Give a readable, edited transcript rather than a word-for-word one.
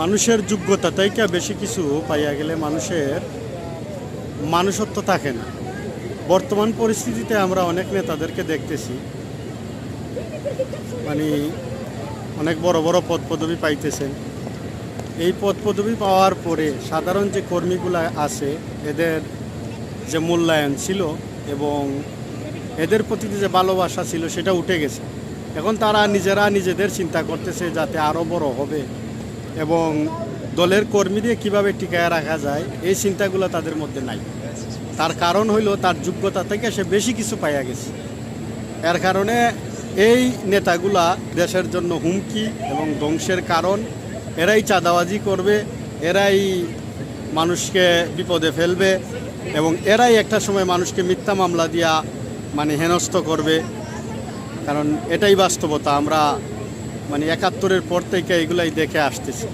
মানুষের যোগ্যতা থেকে বেশি কিছু পাইয়া গেলে মানুষের মানুষত্ব থাকে না। বর্তমান পরিস্থিতিতে আমরা অনেক নেতাদেরকে দেখতেছি, মানে অনেক বড় বড় পদ পদবি পাইতেছেন। এই পদ পদবি পাওয়ার পরে সাধারণ যে কর্মীগুলো আছে এদের যে মূল্যায়ন ছিল এবং এদের প্রতি যে ভালোবাসা ছিল সেটা উঠে গেছে। এখন তারা নিজেরা নিজেদের চিন্তা করতেছে যাতে আরও বড় হবে এবং দলের কর্মীদের কীভাবে টিকায় রাখা যায় এই চিন্তাগুলো তাদের মধ্যে নাই। তার কারণ হইল তার যোগ্যতা থেকে সে বেশি কিছু পাইয়া গেছে। এর কারণে এই নেতাগুলা দেশের জন্য হুমকি এবং ধ্বংসের কারণ। এরাই চাঁদাবাজি করবে, এরাই মানুষকে বিপদে ফেলবে এবং এরাই একটা সময় মানুষকে মিথ্যা মামলা দিয়া মানে হেনস্থ করবে। কারণ এটাই বাস্তবতা, আমরা মানে ৭১-এর পর থেকে এগুলাই দেখে আসতেছি।